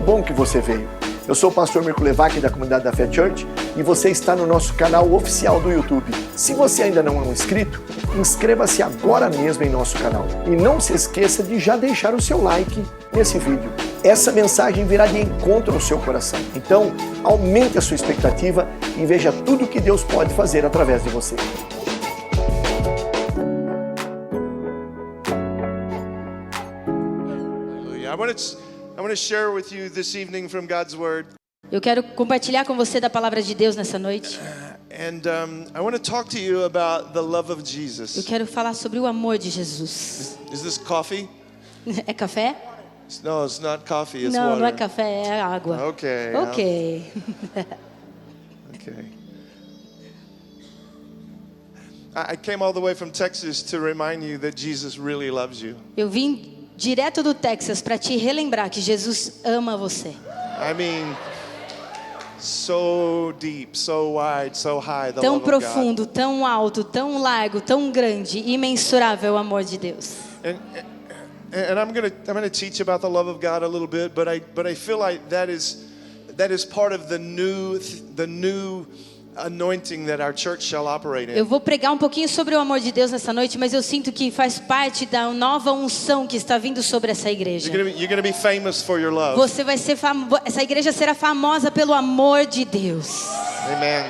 bom que você veio. Eu sou o pastor Mirko Levac da comunidade da Fé Church e você está no nosso canal oficial do YouTube. Se você ainda não é um inscrito, inscreva-se agora mesmo em nosso canal. E não se esqueça de já deixar o seu like nesse vídeo. Essa mensagem virá de encontro ao seu coração. Então, aumente a sua expectativa e veja tudo que Deus pode fazer através de você. I want to share with you this evening from God's Word. Eu quero compartilhar com você da palavra de Deus nessa noite. And I want to talk to you about the love of Eu Jesus. quero falar sobre o amor de Jesus. Is this coffee? É café? No, it's not coffee, it's Não, water. não é café, é água. Okay. Ok. Okay. I came all the way from Texas to remind you that Jesus really loves you. Eu vim direto do Texas para te relembrar que Jesus ama você. I mean, so deep, so wide, so high, the Tão love of God. profundo, tão alto, tão largo, tão grande, imensurável o amor de Deus. And I'm gonna teach about the love of God a little bit, but I feel like that is part of the new anointing that our church shall operate in. Eu vou pregar um pouquinho sobre o amor de Deus nessa noite, mas eu sinto que faz parte da nova unção que está vindo sobre essa igreja. You're gonna be famous for your love. Você vai ser essa igreja será famosa pelo amor de Deus. Amen.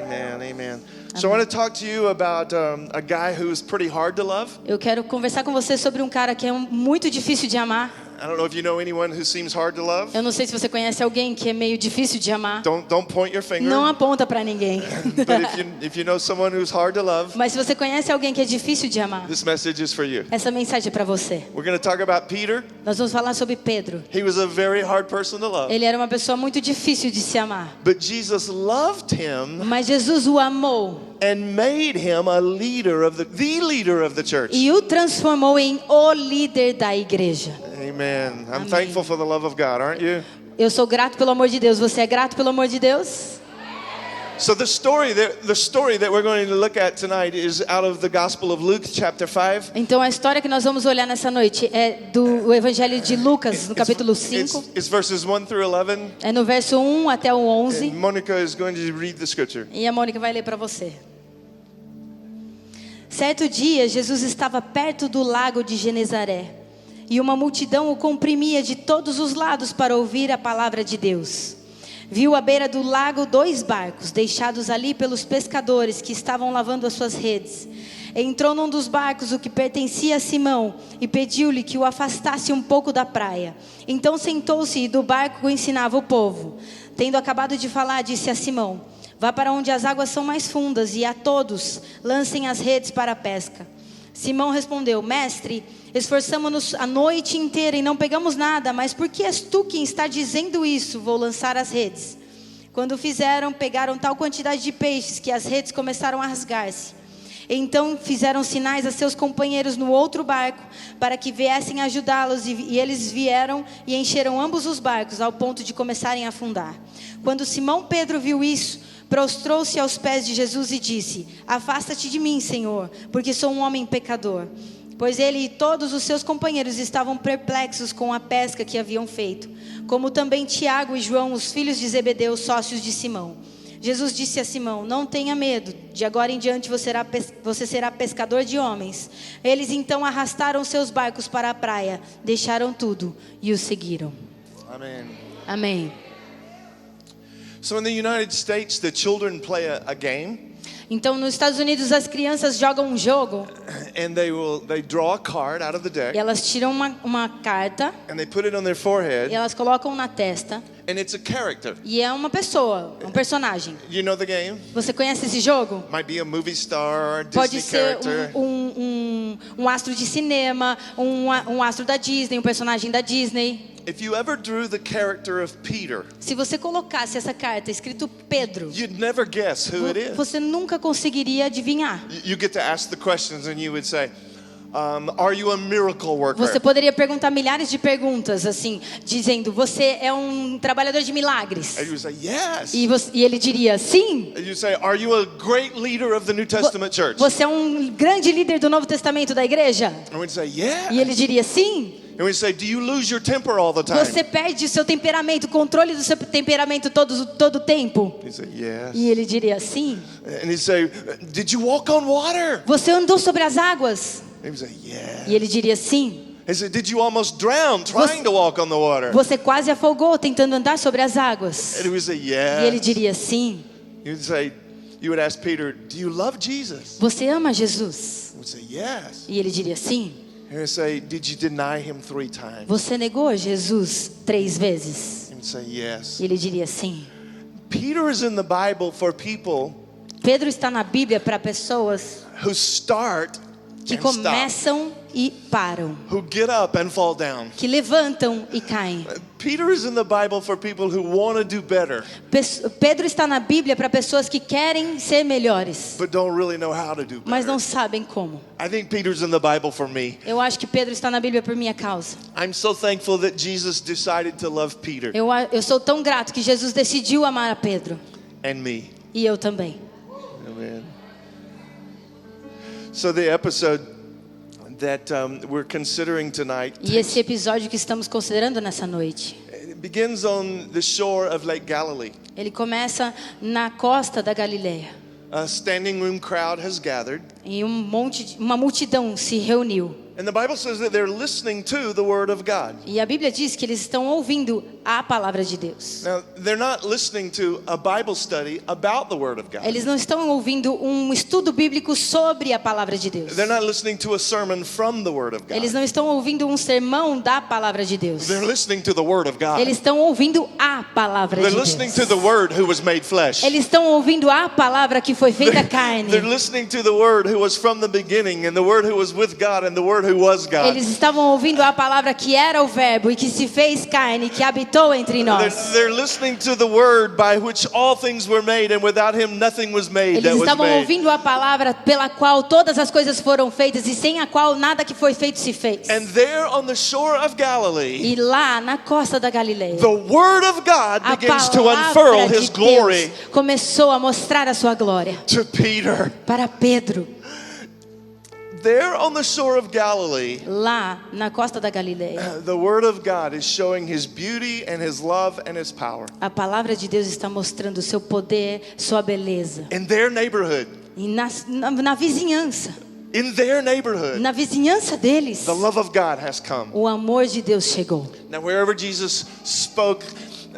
Amen. Amen. So I want to talk to you about a guy who's pretty hard to love. Eu quero conversar com você sobre um cara que é muito difícil de amar. I don't know if you know anyone who seems hard to love. Eu não sei se você conhece alguém que é meio difícil de amar. Don't point your finger. Não aponta pra ninguém. But if you know someone who's hard to love, Mas se você conhece alguém que é difícil de amar, this message is for you. essa mensagem é pra você. We're going to talk about Peter. Nós vamos falar sobre Pedro. He was a very hard person to love. Ele era uma pessoa muito difícil de se amar. But Jesus loved him Mas Jesus o amou and made him a leader of the leader of the church. e o transformou em o líder da igreja. Amen. I'm Amém. thankful for the love of God, aren't you? Eu sou grato pelo amor de Deus. Você é grato pelo amor de Deus? So the story that we're going to look at tonight is out of the Gospel of Luke, chapter 5. Então a história que nós vamos olhar nessa noite é do Evangelho de Lucas, no capítulo 5. It's verses 1 through 11. É no verso 1 até o 11. And Monica is going to read the scripture. E a Mônica vai ler para você. Certo dia, Jesus estava perto do lago de Genezaré. E uma multidão o comprimia de todos os lados para ouvir a palavra de Deus. Viu à beira do lago 2 barcos, deixados ali pelos pescadores que estavam lavando as suas redes. Entrou num dos barcos, o que pertencia a Simão, e pediu-lhe que o afastasse um pouco da praia. Então sentou-se e do barco ensinava o povo. Tendo acabado de falar, disse a Simão: vá para onde as águas são mais fundas e a todos lancem as redes para a pesca. Simão respondeu: mestre, esforçamo-nos a noite inteira e não pegamos nada, mas por que és tu quem está dizendo isso? Vou lançar as redes. Quando fizeram, pegaram tal quantidade de peixes que as redes começaram a rasgar-se. Então fizeram sinais a seus companheiros no outro barco para que viessem ajudá-los, e eles vieram e encheram ambos os barcos ao ponto de começarem a afundar. Quando Simão Pedro viu isso, prostrou-se aos pés de Jesus e disse: afasta-te de mim, Senhor, porque sou um homem pecador. Pois ele e todos os seus companheiros estavam perplexos com a pesca que haviam feito, como também Tiago e João, os filhos de Zebedeu, sócios de Simão. Jesus disse a Simão: não tenha medo, de agora em diante você será pescador de homens. Eles então arrastaram seus barcos para a praia, deixaram tudo e o seguiram. Amen. Amém. So in the United States, the children play a game. Então, nos Estados Unidos, as crianças jogam um jogo And they draw a card out of the deck e elas tiram uma carta and they put it on their e forehead elas colocam na testa and it's a character. e é uma pessoa, um personagem. You know the game? Você conhece esse jogo? Might be a movie star, Disney Pode ser character. um astro de cinema, um astro da Disney, um personagem da Disney. If you ever drew the character of Peter, Se você colocasse essa carta escrito Pedro, you'd never guess who it is. você nunca conseguiria adivinhar. You get to ask the questions and you would say, Are you a miracle worker? Você poderia perguntar milhares de perguntas, assim, dizendo, você é um trabalhador de milagres? And you would say, yes. E ele diria, sim. And you say, are you a great leader of the New Testament church? Você é um grande líder do Novo Testamento da igreja? And we'd say, yes. E ele diria, sim. And we'd say, do you lose your temper all the time? Você perde o seu temperamento, o controle do seu temperamento todo o tempo? He'd say, yes. E ele diria, sim. And he'd say, did you walk on water? Você andou sobre as águas? And he'd say, yes. E ele diria, sim. He said, did you almost drown trying to walk on the water? Você quase afogou tentando andar sobre as águas? And he would say, E ele yes. diria, sim. You'd say, you would ask Peter, do you love Jesus? Você ama Jesus? He would say, yes. E ele diria, sim. And he'd say, did you deny him 3 times? Você negou Jesus 3 vezes? He would say, yes. E ele diria, sim. Peter is in the Bible for people Pedro está na Bíblia para pessoas who start que and stop, começam e param, who get up and fall down. que levantam e caem. Peter is in the Bible for people who want to do better, Pedro está na Bíblia para pessoas que querem ser melhores, but don't really know how to do better. mas não sabem como. I think Peter's in the Bible for me. Eu acho que Pedro está na Bíblia por minha causa. I'm so thankful that Jesus decided to love Peter Eu sou tão grato que Jesus decidiu amar a Pedro. and me. E eu também. Amen. So the episode that we're considering tonight E esse episódio que estamos considerando nessa noite, it begins on the shore of Lake Galilee. ele começa na costa da Galileia. A standing room crowd has gathered, E uma multidão se reuniu. and the Bible says that they're listening to the Word of God. E a Bíblia diz que eles estão ouvindo a palavra de Deus. Now, they're not listening to a Bible study about the Word of God. Eles não estão ouvindo um estudo bíblico sobre a palavra de Deus. They're not listening to a sermon from the Word of God. Eles não estão ouvindo um sermão da palavra de Deus. They're listening to the Word of God. Eles estão ouvindo a palavra de They're Deus. listening to the Word who was made flesh. Eles estão ouvindo a palavra que foi feita carne. They're listening to the Word who was from the beginning, and the Word who was with God, and the Word who was God. Eles estavam ouvindo a palavra que era o verbo e que se fez carne, que habitou entre nós. They're listening to the Word by which all things were made, and without Him nothing was made that Eles was estavam made. ouvindo a palavra pela qual todas as coisas foram feitas e sem a qual nada que foi feito se fez. And there on the shore of Galilee, E lá na costa da Galileia, the Word of God a begins to palavra unfurl de His glory Deus começou a mostrar a sua glória to Peter. para Pedro. There on the shore of Galilee, Lá na costa da Galileia, the Word of God is showing His beauty and His love and His power. a palavra de Deus está mostrando o seu poder, sua beleza. In their neighborhood, E na vizinhança, na vizinhança deles, the love of God has come. o amor de Deus chegou. Now, wherever Jesus spoke,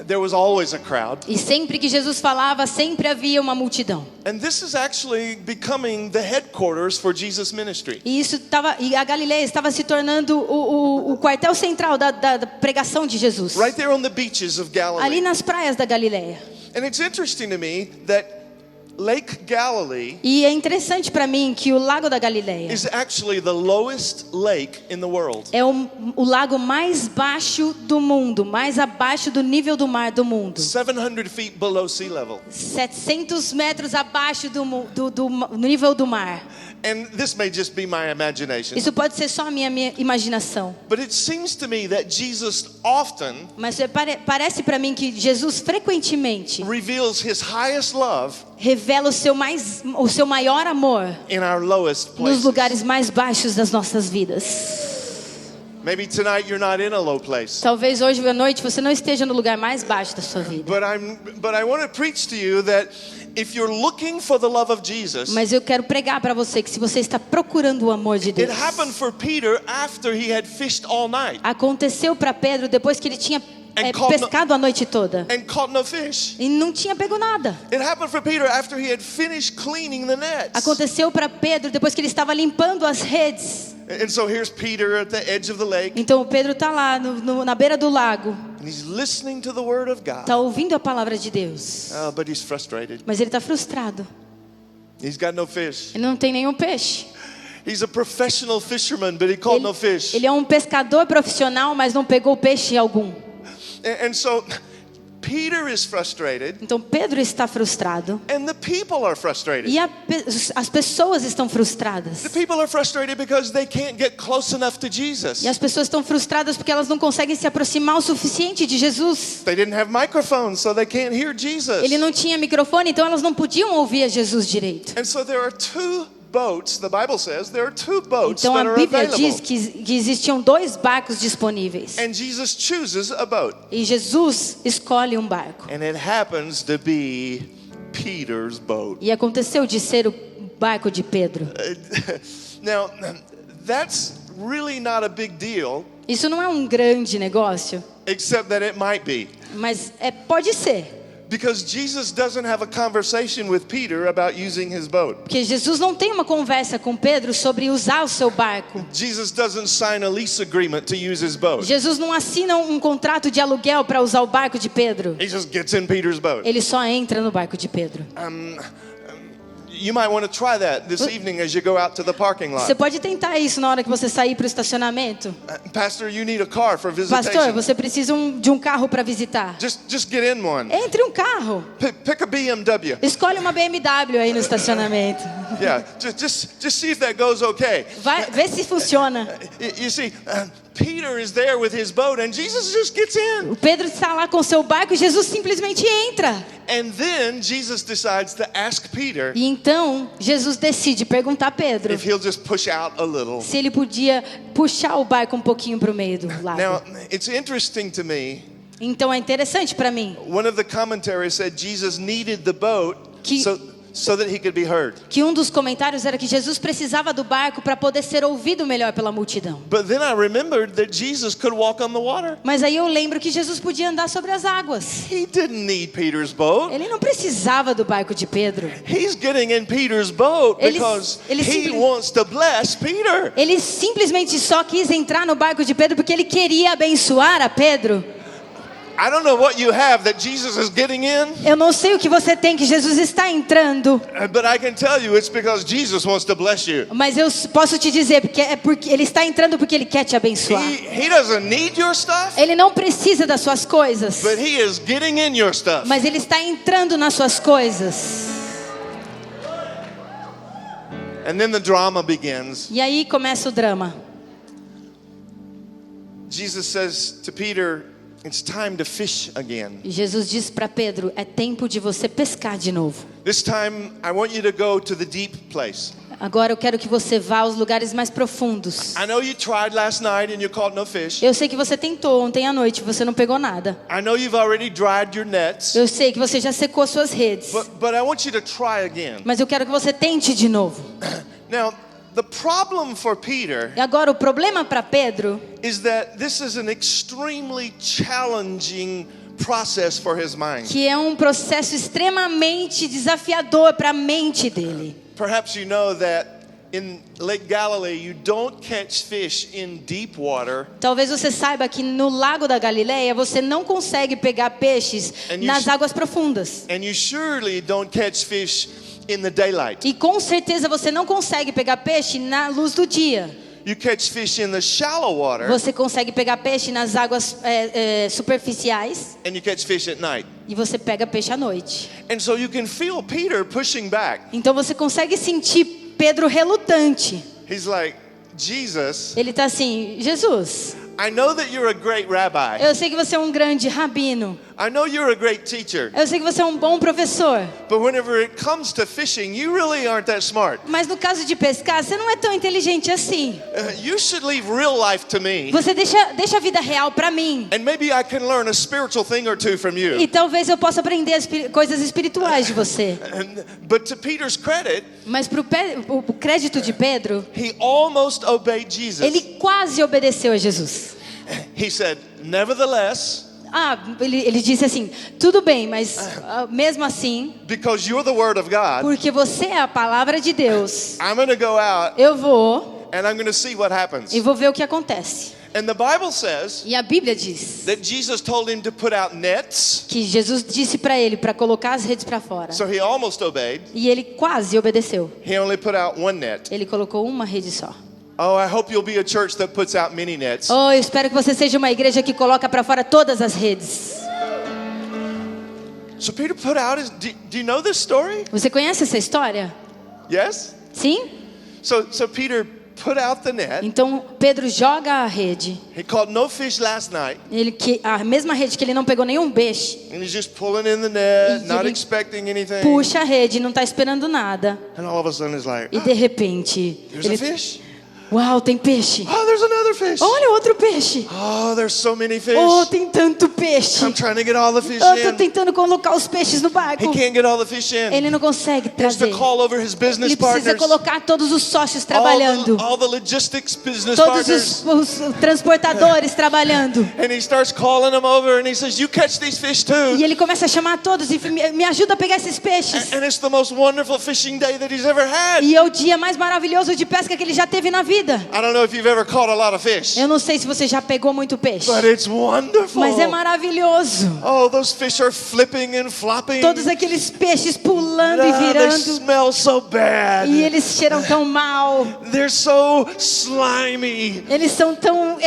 there was always a crowd. E sempre que Jesus falava, sempre havia uma multidão. And this is actually becoming the headquarters for Jesus' ministry. E a Galileia estava se tornando o quartel central da pregação de Jesus. Right there on the beaches of Ali Galilee. nas praias da Galileia. And it's interesting to me that Lake Galilee E é interessante para mim que o Lago da Galileia is actually the lowest lake in the world. é o lago mais baixo do mundo, mais abaixo do nível do mar do mundo. 700 feet below sea level. 700 metros abaixo do nível do mar. And this may just be my imagination. Isso pode ser só a minha imaginação. But it seems to me that Jesus often Mas parece para mim que Jesus frequentemente reveals His highest love revela o seu maior amor in our lowest nos places. lugares mais baixos das nossas vidas. Maybe tonight you're not in a low place. Talvez hoje à noite você não esteja no lugar mais baixo da sua vida. But I want to preach to you that if you're looking for the love of Jesus, Mas eu quero pregar para você que se você está procurando o amor de it Deus, happened for Peter after he had fished all night aconteceu para Pedro depois que ele tinha pescado a noite toda and caught no fish. e não tinha pego nada. It happened for Peter after he had finished cleaning the nets. Aconteceu para Pedro depois que ele estava limpando as redes. And so here's Peter at the edge of the lake, Então o Pedro está lá na beira do lago, and he's listening to the word of God. está ouvindo a palavra de Deus, But he's frustrated. mas ele está frustrado. He's got no fish. Ele não tem nenhum peixe. He's a professional fisherman, but he caught no fish. Ele é um pescador profissional, mas não pegou peixe algum. And so Peter is frustrated, Então Pedro está frustrado and the people are frustrated. e as pessoas estão frustradas. The people are frustrated because they can't get close enough to Jesus. E as pessoas estão frustradas porque elas não conseguem se aproximar o suficiente de Jesus. They didn't have microphones, so they can't hear Jesus. Ele não tinha microfone, então elas não podiam ouvir a Jesus direito. And so there are two boats, the Bible says, there are two boats Então that a are Bíblia diz available. que existiam 2 barcos disponíveis. And Jesus chooses a boat. E Jesus escolhe um barco. And it happens to be Peter's boat. E aconteceu de ser o barco de Pedro. Now, that's really not a big deal, Isso não é um grande negócio, except that it might be. mas pode ser. Because Jesus doesn't have a conversation with Peter about using his boat. Porque Jesus não tem uma conversa com Pedro sobre usar o seu barco. Jesus doesn't sign a lease agreement to use his boat. Jesus não assina um contrato de aluguel para usar o barco de Pedro. He just gets in Peter's boat. Ele só entra no barco de Pedro. You might want to try that this evening as you go out to the parking Você lot. pode tentar isso na hora que você sair para o estacionamento. Pastor, you need a car for Pastor, visitation. você precisa de um carro para visitar. Just get in one. Entre um carro. Pick a BMW. Escolhe uma BMW aí no estacionamento. Yeah, just see if that goes okay. Vai, vê se funciona. You see, Peter is there with his boat and Jesus just gets in. O Pedro está lá com seu barco e Jesus simplesmente entra. And then Jesus decides to ask Peter E então Jesus decide perguntar a Pedro if he'll just push out a little. se ele podia puxar o barco um pouquinho para o meio do lago. Now, it's interesting to me. Então é interessante para mim One of the commentaries said Jesus needed the boat Que- so that he could be heard. que um dos comentários era que Jesus precisava do barco para poder ser ouvido melhor pela multidão. But then I remembered that Jesus could walk on the water. Mas aí eu lembro que Jesus podia andar sobre as águas. He didn't need Peter's boat. Ele não precisava do barco de Pedro. He's getting in Peter's boat Ele- because ele he simples- wants to bless Peter. Ele simplesmente só quis entrar no barco de Pedro porque ele queria abençoar a Pedro. I don't know what you have that Jesus is getting in, Eu não sei o que você tem que Jesus está entrando, but I can tell you it's because Jesus wants to bless you. mas eu posso te dizer porque ele está entrando porque ele quer te abençoar. He doesn't need your stuff, Ele não precisa das suas coisas, but he is getting in your stuff. mas ele está entrando nas suas coisas. And then the drama begins. E aí começa o drama. Jesus says to Peter, it's time to fish again. E Jesus diz para Pedro: é tempo de você pescar de novo. This time I want you to go to the deep place. Agora eu quero que você vá aos lugares mais profundos. I know you tried last night and you caught no fish. Eu sei que você tentou ontem à noite, você não pegou nada. I know you've already dried your nets, Eu sei que você já secou as suas redes. but I want you to try again. Mas eu quero que você tente de novo. Now, the problem for Peter E agora o problema para Pedro is that this is an extremely challenging process for his mind. que é um processo extremamente desafiador para a mente dele. Perhaps you know that in Lake Galilee you don't catch fish in deep water. Talvez você saiba que no Lago da Galileia você não consegue pegar peixes And you nas sh- águas profundas. And you surely don't catch fish in the daylight. E com certeza você não consegue pegar peixe na luz do dia. You catch fish in the shallow water Você consegue pegar peixe nas águas superficiais and you catch fish at night. e você pega peixe à noite. And so you can feel Peter pushing back. Então você consegue sentir Pedro relutante. He's like, Jesus, Ele está assim: Jesus, I know that you're a great rabbi. eu sei que você é um grande rabino. I know you're a great teacher. Eu sei que você é um bom professor. But whenever it comes to fishing, you really aren't that smart. Mas no caso de pescar, você não é tão inteligente assim. You should leave real life to me. Você deixa a vida real para mim. And maybe I can learn a spiritual thing or two from you. E talvez eu possa aprender as coisas espirituais de você. But to Peter's credit, Mas pro o crédito de Pedro, he almost obeyed Jesus. ele quase obedeceu a Jesus. He said, nevertheless, Ele disse assim: tudo bem, mas mesmo assim, because you're the word of God, porque você é a palavra de Deus, I'm going to go out eu vou and I'm going to see what happens. e vou ver o que acontece. And the Bible says E a Bíblia diz that Jesus told him to put out nets, que Jesus disse para ele para colocar as redes para fora. so he almost obeyed. E ele quase obedeceu. He only put out one net. Ele colocou uma rede só. Oh, I hope you'll be a church that puts out many nets. Oh, eu espero que você seja uma igreja que coloca para fora todas as redes. So Peter put out his. Do you know this story? Você conhece essa história? Yes. Sim? So Peter put out the net. Então Pedro joga a rede. He caught no fish last night. A mesma rede que ele não pegou nenhum peixe. And he's just pulling in the net, E not ele expecting anything. Puxa a rede, não está esperando nada. And all of a sudden he's like, E de repente, there's a fish. uau, tem peixe. Oh, there's another fish. Olha outro peixe. Oh, there's so many fish. Oh, tem tanto peixe. I'm trying to get all the fish Eu tô in. tentando colocar os peixes no He barco. can't get all the fish in. Ele não consegue He has to trazer. call over his business Ele precisa partners. colocar todos os sócios trabalhando. All the logistics business Todos partners. os transportadores trabalhando. And he starts calling them over and he says, you catch these fish too. E ele começa a chamar todos e me ajuda a pegar esses peixes. And it's the most wonderful fishing day that he's ever had. E é o dia mais maravilhoso de pesca que ele já teve na vida. I don't know if you've ever caught a lot of fish, Eu não sei se você já pegou muito peixe, but it's wonderful. mas é maravilhoso. Oh, those fish are flipping and flopping. Todos aqueles peixes pulando e They virando. smell so bad. E eles cheiram tão mal. They're so slimy. Eles são tão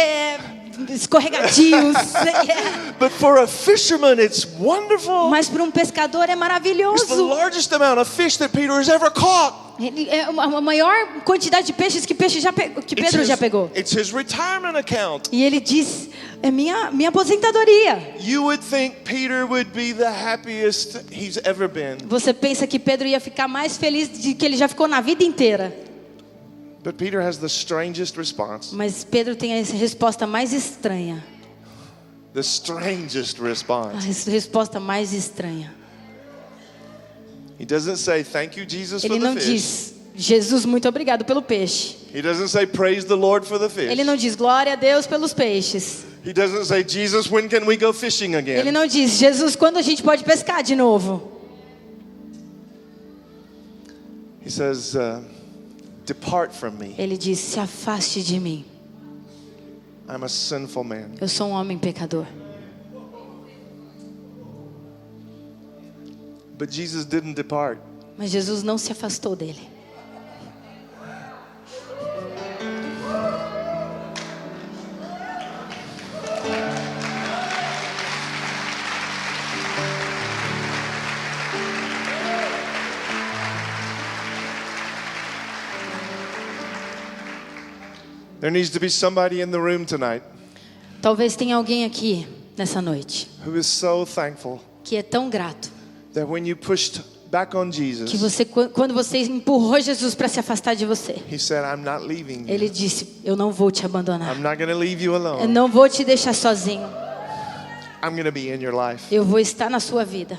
escorregadios. But for a fisherman, it's wonderful. Mas para um pescador é It's the maravilhoso. largest amount of fish that Peter has ever caught. É a maior quantidade de peixes que Pedro já pegou. It's his retirement account. E ele diz, é minha aposentadoria. You would think Peter would be the happiest he's ever been. Você pensa que Pedro ia ficar mais feliz de que ele já ficou na vida inteira. But Peter has the strangest response. Mas Pedro tem a resposta mais estranha. The strangest A response. resposta mais estranha. He doesn't say thank you Jesus for Ele não the fish. diz, Jesus, muito obrigado pelo peixe. He doesn't say praise the Lord for the fish. Ele não diz, glória a Deus pelos peixes. He doesn't say Jesus when can we go fishing Ele again? não diz, Jesus, quando a gente pode pescar de novo? He says depart from me. Ele diz, se afaste de mim. I'm a sinful man. Eu sou um homem pecador. But Jesus didn't depart. Mas Jesus não se afastou dele. There needs to be somebody in the room tonight Talvez tenha alguém aqui nessa noite who is so thankful que é tão grato that when you pushed back on que Jesus, quando você empurrou Jesus para se afastar de você, he said, I'm not leaving you. ele disse, eu não vou te abandonar. I'm not going to leave you Eu alone. não vou te deixar sozinho. I'm going to be in your life. Eu vou estar na sua vida.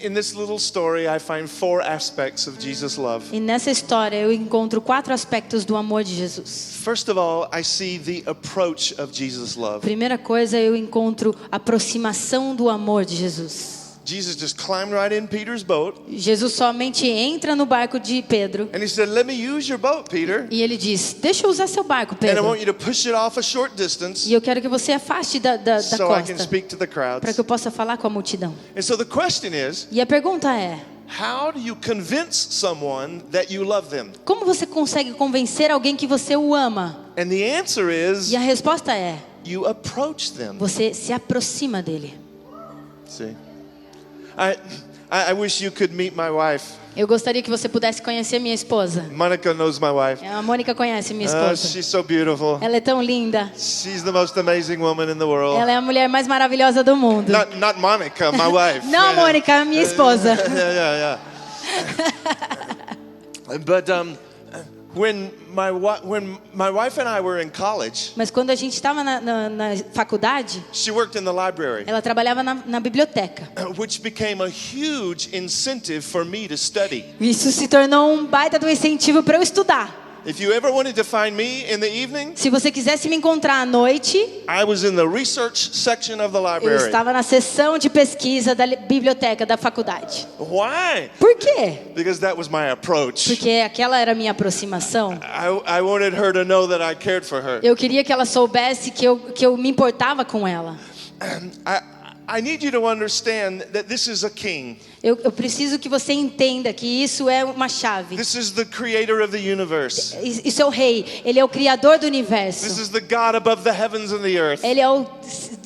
In this little story, I find 4 aspects of Jesus' love. E nessa história eu encontro 4 aspectos do amor de Jesus. First of all, I see the approach of Jesus' love. Primeira coisa, eu encontro a aproximação do amor de Jesus. Jesus just climbed right in Peter's boat, Jesus somente entra no barco de Pedro and he said, let me use your boat, Peter. e ele diz, deixa eu usar seu barco, And I Pedro. want you to push it off a short distance E eu quero que você afaste da so I can costa speak to the para crowds. que eu possa falar com a multidão. And so the question is, E a pergunta é, how do you convince someone that you love them? como você consegue convencer alguém que você o ama? And the answer is, E a resposta é, you approach them. você se aproxima dele. See? I wish you could meet my wife. Eu gostaria que você pudesse conhecer minha esposa. Monica knows my wife. A Mônica conhece minha Oh, esposa. she's so beautiful. Ela é tão linda. She's the most amazing woman in the world. Ela é a mulher mais maravilhosa do mundo. Not Monica, my wife. Não, Mônica, a minha esposa. Yeah. But when my wife and I were in college, Mas quando a gente estava na faculdade, she worked in the library, ela trabalhava na biblioteca. which became a huge incentive for me to study. Isso se tornou um baita do incentivo para eu estudar. If you ever wanted to find me in the evening, Se você quisesse me encontrar à noite, I was in the research section of the eu library. estava na seção de pesquisa da biblioteca da faculdade. Why? Por quê? Because that was my approach. Porque aquela era a minha aproximação. I wanted her to know that I cared for her. Eu queria que ela soubesse que eu me importava com ela. I need you to understand that this is a king. Eu preciso que você entenda que isso é uma chave. This is the creator of the universe. Isso é o rei. Ele é o criador do This universo. is the God above the heavens and the earth. Ele é o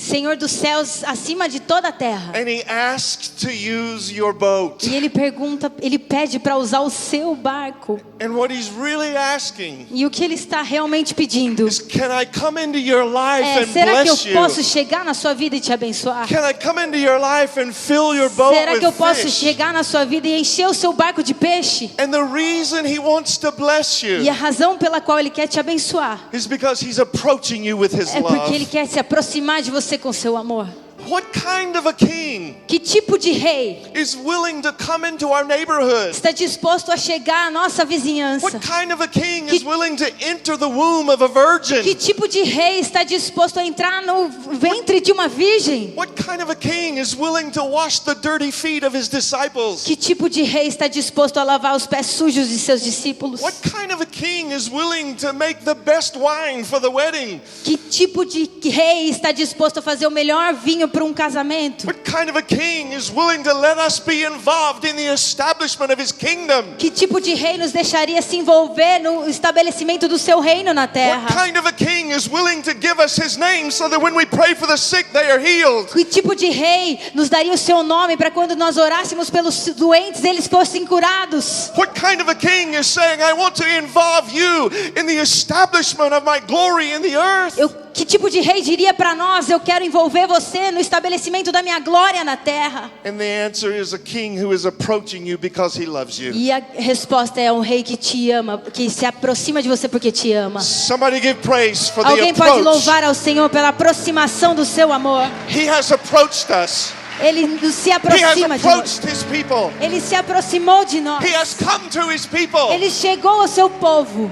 Senhor dos céus acima de toda a terra. And he asks to use your boat. E ele pede para usar o seu barco. And what he's really asking E o que ele está realmente pedindo is, can I come into your life é: and será que eu bless you? posso chegar na sua vida e te abençoar? Can I come into your life and fill your boat Será que eu with posso fish? chegar na sua vida e encher o seu barco de peixe? And the reason he wants to bless E a you razão pela qual ele quer te abençoar is because he's approaching you with his é porque ele love. quer se aproximar de você com seu amor. What kind of a king Que tipo de rei is willing to come into our neighborhood? está disposto a chegar à nossa vizinhança? What kind of a king is willing to enter the womb of a virgin? Que tipo de rei está disposto a entrar no ventre de uma virgem? What kind of a king is willing to wash the dirty feet of his disciples? Que tipo de rei está disposto a lavar os pés sujos de seus discípulos? What kind of a king is willing to make the best wine for the wedding? Que tipo de rei está disposto a fazer o melhor vinho para um casamento? What kind of a king is willing to let us be involved in the establishment of his kingdom? Que tipo de rei nos deixaria se envolver no estabelecimento do seu reino na What terra? kind of a king is willing to give us his name so that when we pray for the sick, they are healed? Que tipo de rei nos daria o seu nome para quando nós orássemos pelos doentes eles fossem curados? What kind of a king is saying, I want to involve you in the establishment of my glory in the earth? Que tipo de rei diria para nós: eu quero envolver você no estabelecimento da minha glória na terra? And the answer is a king who is approaching you because he loves you. E a resposta é um rei que te ama, que se aproxima de você porque te ama. Somebody give praise for the Alguém pode approach. louvar ao Senhor pela aproximação do seu amor. He has approached us. Ele se He has aproxima de nós. approached his people. Ele se aproximou de nós. He has come to his people. Ele chegou ao seu povo.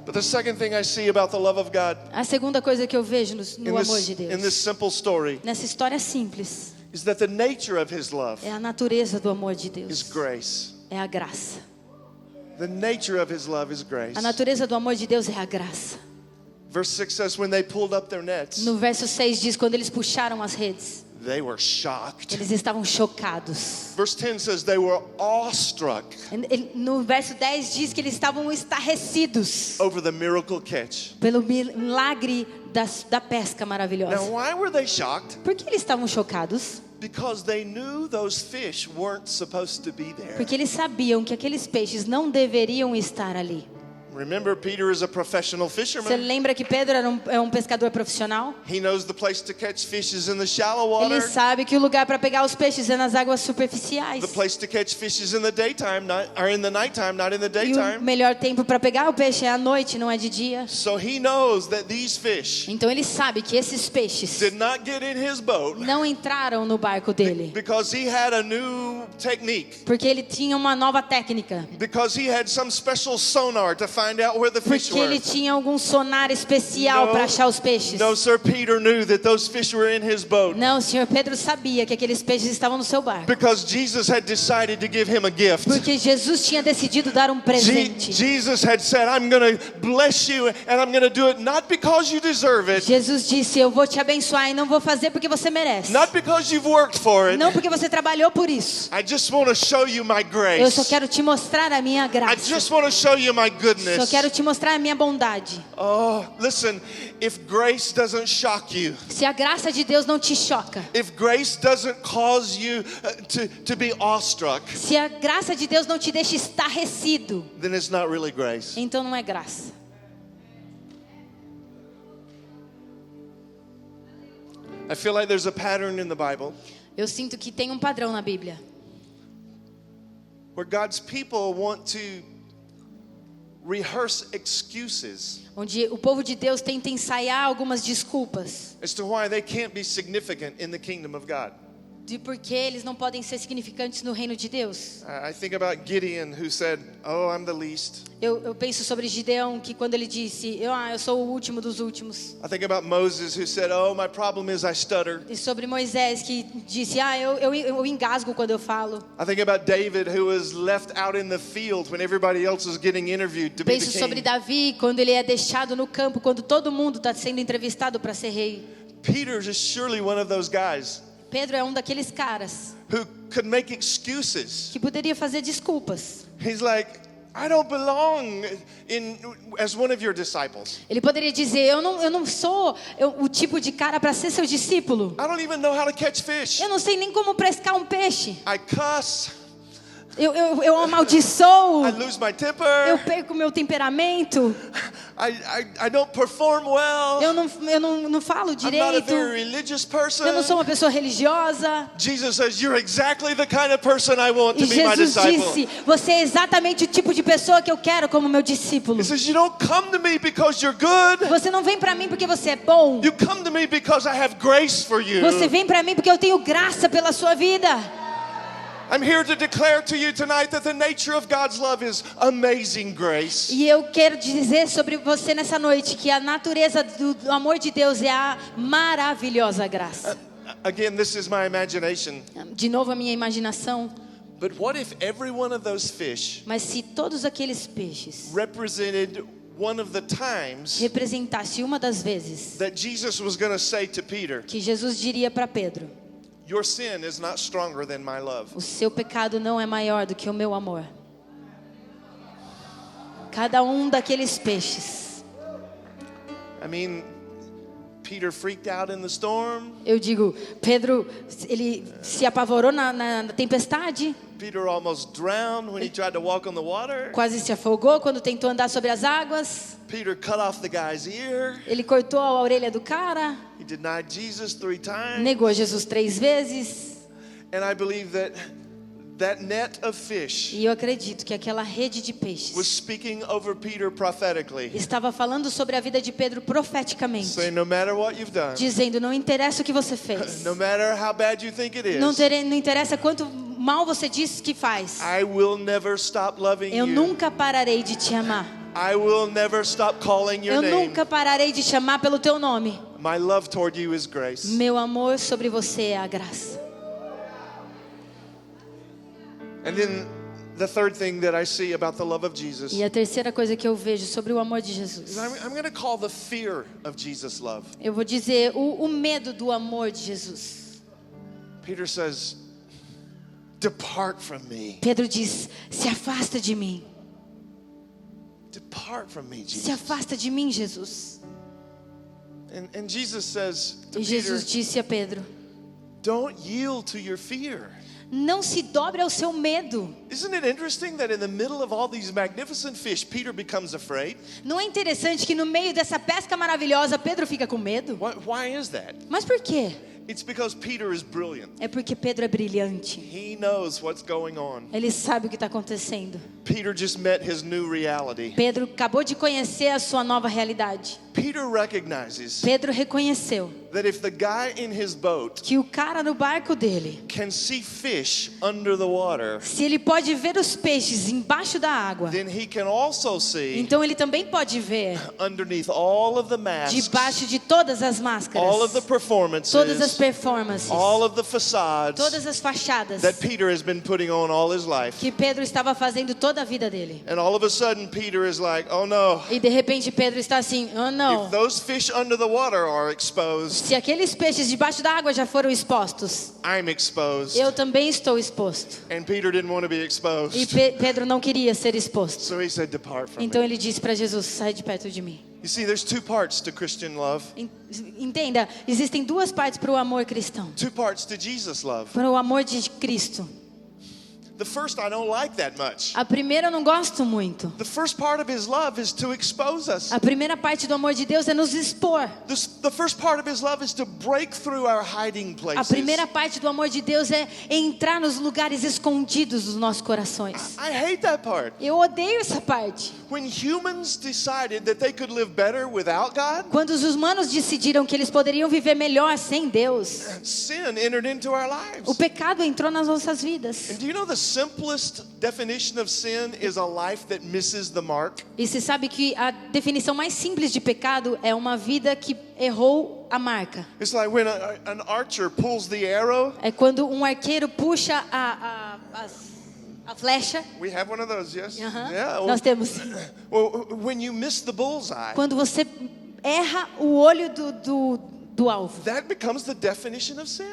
But the second thing I see about the love of God A segunda coisa que eu vejo no amor de in Deus, this simple story nessa história simples, is that the nature of his love é a natureza do amor de is Deus. grace. É a graça. The nature of his love is grace. A natureza do amor de Deus é a graça. Verse 6 says, when they pulled up their nets, No verso 6 diz: quando eles puxaram as redes, they were shocked. eles estavam chocados. Verse 10 says they were awestruck No verso 10 diz que eles estavam estarrecidos over the miracle catch. pelo milagre da pesca Now, maravilhosa. why were they shocked? Por que eles estavam chocados? Because they knew those fish weren't supposed to be there. Porque eles sabiam que aqueles peixes não deveriam estar ali. Remember, Peter is a professional Você fisherman. lembra que Pedro é um pescador profissional? He knows the place to catch fish is in the shallow Ele water. sabe que o lugar para pegar os peixes é nas águas superficiais. The place to catch fish is in the daytime, or in the nighttime, not in the E o daytime. melhor tempo para pegar o peixe é à noite, não é de dia. So he knows that these fish Então ele sabe que esses peixes did not get in his boat não entraram no barco dele, because he had a new technique. porque ele tinha uma nova técnica, Because he had some special sonar to find out where the fish porque ele were. tinha algum sonar especial para achar os peixes. No, sir, Peter knew that those fish were in his boat. Não, o senhor Pedro sabia que aqueles peixes estavam no seu barco, Because Jesus had decided to give him a gift. porque Jesus tinha decidido dar um presente. Jesus had said, I'm going to bless you and I'm going to do it not because you deserve it, Jesus disse: eu vou te abençoar e não vou fazer porque você merece, not because you've worked for it. não porque você trabalhou por isso. I just want to show you my Eu só grace. quero te mostrar a minha I graça. just want to show you my Só goodness. quero te mostrar a minha bondade. Oh, listen, if grace doesn't shock you, Se a graça de Deus não te choca, if grace doesn't cause you to be awestruck, se a graça de Deus não te deixa estarrecido, then it's not really grace. então não é graça. I feel like there's a pattern in the Bible Eu sinto que tem um padrão na Bíblia, where God's people want to rehearse excuses onde o povo de Deus tenta ensaiar algumas desculpas as to why they can't be significant in the kingdom of God. de por que eles não podem ser significantes no reino de Deus. I think about Gideon, who said, "Oh, I'm the least." Eu penso sobre Gideão, que quando ele disse: eu sou o último dos últimos. I think about Moses, who said, "Oh, my problem is I stutter." E sobre Moisés, que disse: eu engasgo quando eu falo. I think about David, who was left out in the field when everybody else was getting interviewed to be Penso the sobre king. Davi, quando ele é deixado no campo, quando todo mundo está sendo entrevistado para ser rei. Peter is surely one of those guys Pedro é um daqueles caras who could make excuses. que poderia fazer desculpas. He's like, I don't belong as one of your disciples. Ele poderia dizer, eu não sou o tipo de cara para ser seu discípulo. I don't even know how to catch fish. Eu não sei nem como pescar um peixe. I cuss. Eu amaldiçoo. I lose my temper. Eu perco meu temperamento. I don't perform well. Eu não falo I'm not a direito. very religious person. Eu não sou uma pessoa religiosa. Jesus says, you're exactly the kind of person I want to E be my Jesus disciple. disse, você é exatamente o tipo de pessoa que eu quero como meu discípulo. He says, you don't come to me because you're good. Você não vem para mim porque você é bom. You come to me because I have grace for you. Você vem para mim porque eu tenho graça pela sua vida. I'm here to declare to you tonight that the nature of God's love is amazing grace. E eu quero dizer sobre você nessa noite que a natureza do amor de Deus é a maravilhosa graça. Again, this is my imagination. De novo a minha imaginação. But what if every one of those fish Mas se todos aqueles peixes represented one of the times representasse uma das vezes that Jesus was going to say to Peter, que Jesus diria para Pedro, your sin is not stronger than my love. o seu pecado não é maior do que o meu amor. Cada um daqueles peixes. I mean, Peter freaked out in the storm. Eu digo, Pedro, ele se apavorou na tempestade. Peter almost drowned when he tried to walk on the water. Quase se afogou quando tentou andar sobre as águas. Peter cut off the guy's ear. Ele cortou a orelha do cara. He denied Jesus 3 times. Negou Jesus 3 vezes. And I believe that net of fish E eu acredito que aquela rede de was peixes speaking over Peter prophetically, estava falando sobre a vida de Pedro profeticamente. saying no matter what you've done, Dizendo, não interessa o que você fez. no matter how bad you think it Não is, interessa quanto mal você diz que faz. I will never stop loving Eu you. nunca pararei de te amar. I will never stop calling your Eu name. nunca pararei de chamar pelo teu nome. My love toward you is grace. Meu amor sobre você é a graça. And then the third thing that I see about the love of Jesus, E a terceira coisa que eu vejo sobre o amor de Jesus, is I'm going to call the fear of Jesus' love. eu vou dizer o medo do amor de Jesus. Peter says, depart from me. Pedro diz, se afasta de mim. Depart from me, Se Jesus. afasta de mim, Jesus. And Jesus says to E Peter, Jesus disse a Pedro, don't yield to your fear. não se dobre ao seu medo. Isn't it interesting that in the middle of all these magnificent fish, Peter becomes afraid? Não é interessante que no meio dessa pesca maravilhosa, Pedro fica com medo? Why is that? Mas por quê? It's because Peter is brilliant. É porque Pedro é brilhante. He knows what's going on. Ele sabe o que está acontecendo. Peter just met his new reality. Pedro acabou de conhecer a sua nova realidade. Peter recognizes Pedro reconheceu that if the guy in his boat que o cara no barco dele, can see fish under the water, se ele pode ver os peixes embaixo da água, then he can also see então ele também pode ver underneath all of the masks, debaixo de todas as máscaras, all of the performances, todas as performances, all of the facades todas as fachadas that Peter has been putting on all his life. que Pedro estava fazendo toda a vida dele. And all of a sudden Peter is like, oh no, E de repente Pedro está assim, oh não. if those fish under the water are exposed, Se aqueles peixes debaixo da água já foram expostos, I'm exposed. eu também estou exposto. And Peter didn't want to be E exposed. Pedro não queria ser exposto. So he said, depart from Então me. ele disse para Jesus, sai de perto de mim. You see, there's 2 parts to Christian love. Entenda, existem duas partes para o amor cristão. 2 parts to Jesus' love. Para o amor de Cristo. The first I don't like that much. A primeira eu não gosto muito. The first part of his love is to expose us. A primeira parte do amor de Deus é nos expor. The first part of his love is to break through our hiding A places. primeira parte do amor de Deus é entrar nos lugares escondidos dos nossos corações. I hate that part. Eu odeio essa parte. When humans decided that they could live better without God, Quando os humanos decidiram que eles poderiam viver melhor sem Deus, sin entered into our o lives. pecado entrou nas nossas vidas. And do you know the simplest definition of sin is a life that misses the mark? E você sabe que a definição mais simples de pecado é uma vida que errou a marca. It's like when an archer pulls the arrow. É quando um arqueiro puxa a flecha. We have one of those, yes? Aham. Yeah. Nós temos. Well, when you miss the bullseye, Quando você erra o olho do alvo. That becomes the definition of sin.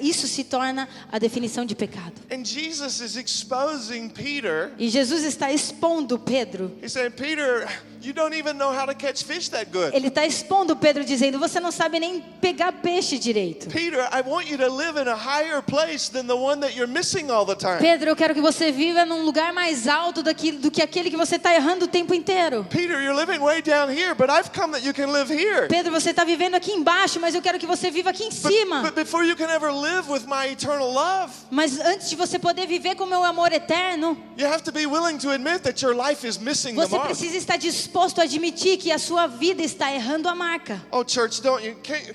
Isso se torna a definição de pecado. And Jesus is exposing Peter. E Jesus está expondo Pedro. He said, Peter, you don't even know how to catch fish that good. Ele está expondo Pedro dizendo, você não sabe nem pegar peixe direito. Peter, I want you to live in a higher place than the one that you're missing all the time. Pedro, eu quero que você viva num lugar mais alto do que aquele que você está errando o tempo inteiro. Peter, you're living way down here, but I've come that you can live here. Pedro, você está vivendo aqui embaixo, mas eu quero que você viva aqui em cima. But before you can ever live with my eternal love, Mas antes de você poder viver com o meu amor eterno, you have to be willing to admit that your life is missing the você mark. precisa estar disposto a admitir que a sua vida está errando a marca. Oh, church,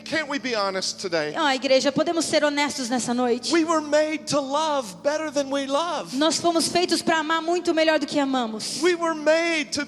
can't we be honest today? Igreja, podemos ser honestos nessa noite? We were made to love better than we love. Nós fomos feitos para amar muito melhor do que amamos. We were made to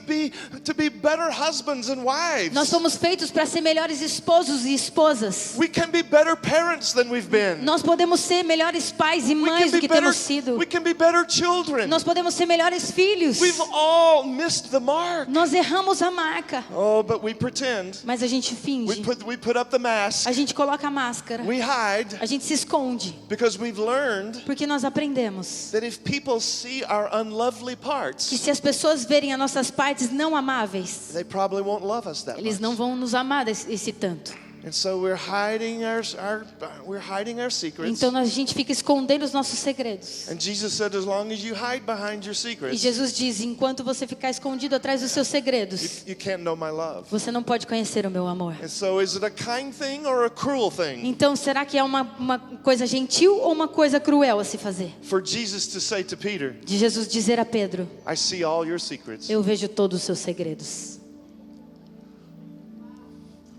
be better husbands and wives. Nós fomos feitos para ser melhores esposos e esposas. We can be better parents than we've been. Nós podemos ser melhores pais e mães do que temos sido. We can be better children. Nós podemos ser melhores filhos. We've all missed the mark. Nós erramos a marca. Oh, but we pretend. Mas a gente finge. We put up the mask. A gente coloca a máscara. We hide. A gente se esconde. Because we've learned Porque nós aprendemos that if people see our unlovely que parts, se as pessoas verem as nossas partes não amáveis, they probably won't love us that eles much. não vão nos amar esse tanto. And so we're hiding our secrets. Então a gente fica escondendo os nossos segredos. And Jesus said, as long as you hide behind your E secrets, Jesus diz, enquanto você ficar escondido atrás dos seus segredos, you can't know my love. você não pode conhecer o meu amor. And so is it a kind thing or a cruel thing Então será que é uma coisa gentil ou uma coisa cruel a se fazer? for Jesus to say to Peter, De Jesus dizer a Pedro, I see all your secrets. eu vejo todos os seus segredos.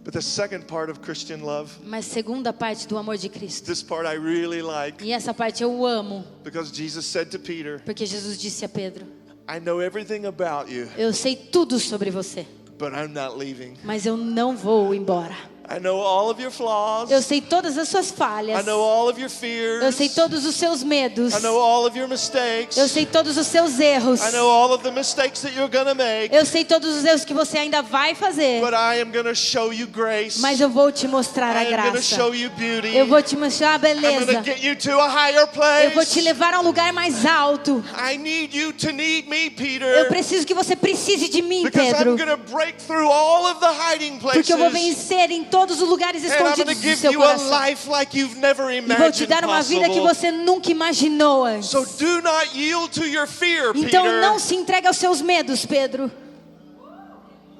But the second part of Christian love, Mas segunda parte do amor de Cristo. this part I really like, E essa parte eu amo, because Jesus said to Peter, porque Jesus disse a Pedro, I know everything about you, eu sei tudo sobre você, but I'm not leaving. mas eu não vou embora. I know all of your flaws. Eu sei todas as suas I falhas. know all of your fears. Eu sei todos os seus medos. I know all of your mistakes. Eu sei todos os seus erros. I know all of the mistakes that you're going to make. Eu sei todos os erros que você ainda vai fazer. But I am going to show you grace. Mas eu vou te mostrar a I am going to graça. show you beauty. Eu vou te mostrar a I'm going beleza. to get you to a higher place. Eu vou te levar a um lugar mais alto. I need you to need me, Peter. Eu preciso que você precise de mim, Because Pedro. I'm going to break through all of the hiding places. Porque eu vou vencer em todos os lugares And I'm going to escondidos do give seu you a coração. life like you've never E vou te imagined dar uma vida que possible. você nunca imaginou antes. So do not yield to your fear, Então Peter. não se entregue aos seus medos, Pedro.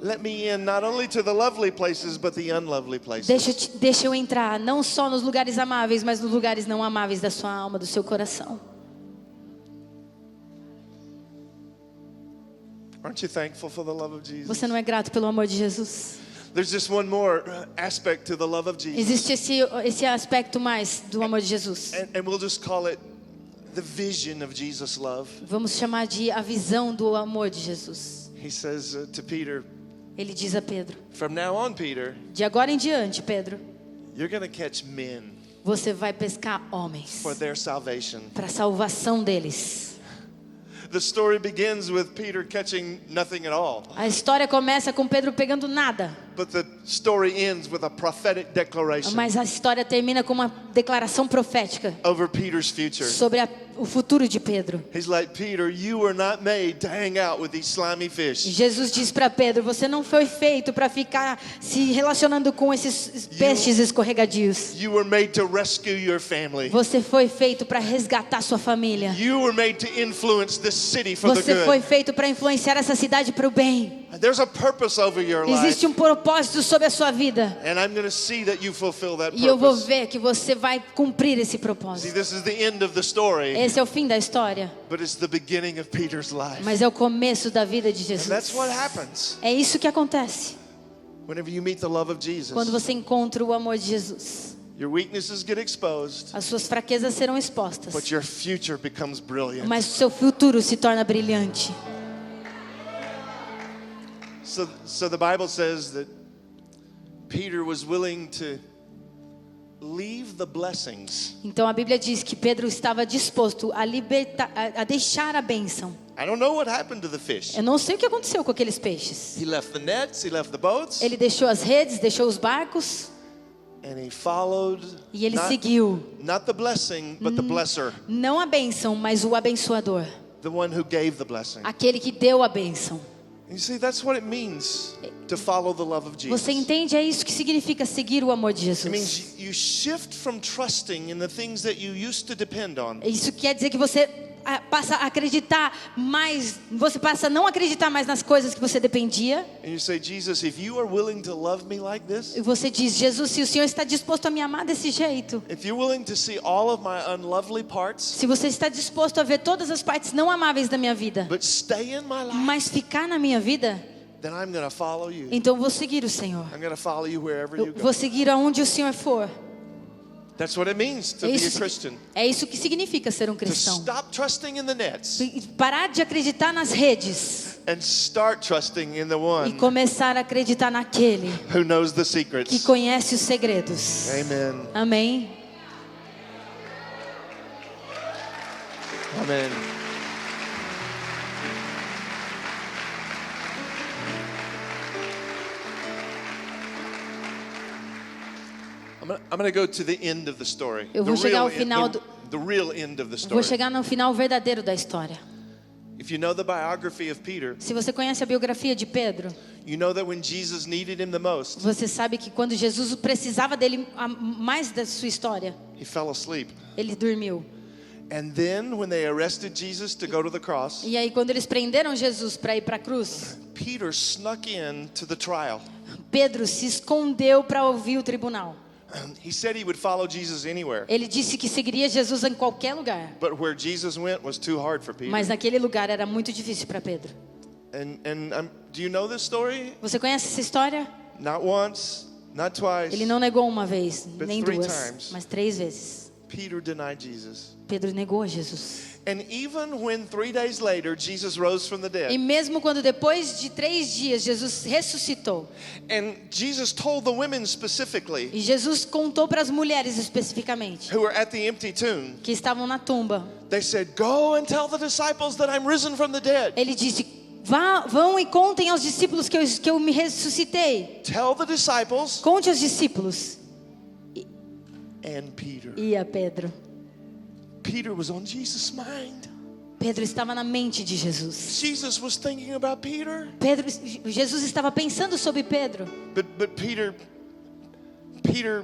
Let me in not only to the lovely places, but the unlovely places. Deixa eu entrar, não só nos lugares amáveis, mas nos lugares não amáveis da sua alma, do seu coração. Aren't you thankful for the love of Jesus? Você não é grato pelo amor de Jesus? There's just one more aspect to the love of Jesus. Existe esse aspecto mais do amor de Jesus. And we'll just call it the vision of Jesus' love. Vamos chamar de a visão do amor de Jesus. He says to Peter, Ele diz a Pedro, from now on, Peter, de agora em diante, Pedro, you're going to catch men você vai pescar homens for their salvation. para a salvação deles. The story begins with Peter catching nothing at all. A história começa com Pedro pegando nada, But the story ends with a prophetic declaration mas a história termina com uma declaração profética over Peter's future. sobre o futuro de Pedro. He's like, Peter, you were not made to hang out with these slimy fish. Jesus diz para Pedro, você não foi feito para ficar se relacionando com esses peixes escorregadios. You were made to rescue your family. Você foi feito para resgatar sua família. You were made to influence this city for the Você foi good. feito para influenciar essa cidade para o bem. There's a purpose over your life. Existe um propósito sobre a sua vida. And I'm going to see that you fulfill that E eu vou purpose. ver que você vai cumprir esse See, propósito. this is the end of the story, Esse é o fim da história, but it's the beginning of Peter's life. mas é o começo da vida de And that's Jesus. what happens É isso que acontece whenever you meet the love of Jesus. quando você encontra o amor de Jesus. Your weaknesses get exposed, As suas fraquezas serão expostas, but your future becomes brilliant. mas o seu futuro se torna brilhante. So the Bible says that Peter was willing to leave the blessings. Então a Bíblia diz que Pedro estava disposto a deixar a bênção. I don't know what happened to the fish. Eu não sei o que aconteceu com aqueles peixes. He left the nets, he left the boats, Ele deixou as redes, deixou os barcos, And he followed. E ele seguiu. Not the blessing, but the blesser. Não a bênção, mas o abençoador. The one who gave the blessing. Aquele que deu a bênção. You see, that's what it means to follow the love of Jesus. Você entende? É isso que significa seguir o amor de It Jesus. means you shift from trusting in the things that you used to depend on. Isso quer dizer que você passa a acreditar mais, você passa a não acreditar mais nas coisas que você dependia. And you say, Jesus, if you are willing to love me like this, E você diz, Jesus, se o Senhor está disposto a me amar desse jeito, if you're willing to see all of my unlovely parts, se você está disposto a ver todas as partes não amáveis da minha vida, but stay in my life, mas ficar na minha vida, then I'm going to follow you. então eu vou seguir o Senhor. I'm going to follow you wherever you Eu go. vou seguir aonde o Senhor for. That's what it means to É be a isso, Christian. é isso que significa ser um To cristão. stop trusting in the nets Parar de acreditar nas redes and start trusting in the e one começar a acreditar naquele who knows the que secrets. conhece os segredos. Amen. Amém? Amen. I'm going to go to the end of the story. Eu vou chegar ao final The real end of the Vou story. chegar no final verdadeiro da história. If you know the biography of Peter, Se você conhece a biografia de Pedro, you know that when Jesus needed him the most, você sabe que quando Jesus precisava dele mais da sua história, he fell asleep. ele dormiu. And then when they arrested Jesus to go to the cross, E aí quando eles prenderam Jesus para ir para a cruz, Peter snuck in to the trial. Pedro se escondeu para ouvir o tribunal. He said he would follow Jesus anywhere, Ele disse que seguiria Jesus em qualquer lugar, but where Jesus went was too hard for Peter. mas naquele lugar era muito difícil para Pedro. Do you know this story? Você conhece essa história? Not once, not twice. Ele não negou uma vez, But nem 3 duas, times. mas 3 vezes. Peter denied Jesus. Pedro negou a Jesus. And even when 3 days later Jesus rose from the E dead, mesmo quando depois de 3 dias Jesus ressuscitou, and Jesus told the women specifically e Jesus contou para as mulheres especificamente who were at the empty tomb, que estavam na tumba, they said, "Go and tell the disciples that I'm risen from the dead. ele disse: vão e contem aos discípulos que eu me ressuscitei. Tell the disciples Conte aos discípulos. and Peter." E a Pedro. Peter was on Jesus' mind. Pedro estava na mente de Jesus. Jesus was thinking about Peter. Jesus estava pensando sobre Pedro. But Peter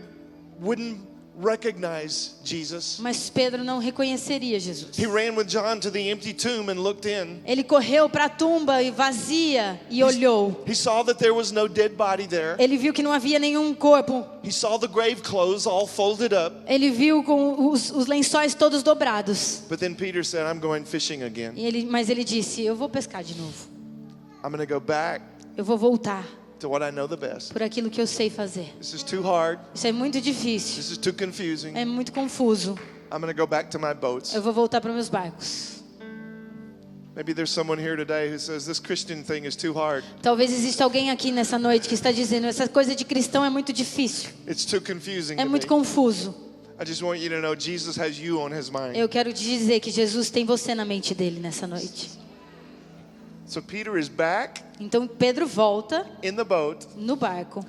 wouldn't recognize Jesus. Mas Pedro não reconheceria Jesus. He ran with John to the empty tomb and looked in. Ele correu para a tumba vazia e olhou. He saw that there was no dead body there. Ele viu que não havia nenhum corpo. He saw the grave clothes all folded up. Ele viu com os lençóis todos dobrados. But then Peter said, "I'm going fishing again. Mas ele disse: eu vou pescar de novo. I'm going to go back Eu vou voltar to what I know the best. por aquilo que eu sei fazer. This is too hard. Isso é muito difícil. This is too confusing. É muito confuso. I'm going to go back to my boats." Eu vou voltar para meus barcos. Maybe there's someone here today who says this Christian thing is too hard. Talvez exista alguém aqui nessa noite que está dizendo: essa coisa de cristão é muito difícil. It's too confusing É to muito me. confuso. I just want you to know Jesus has you on his mind. Eu quero te dizer que Jesus tem você na mente dele nessa noite. So Peter is back Então Pedro volta in the boat, no barco,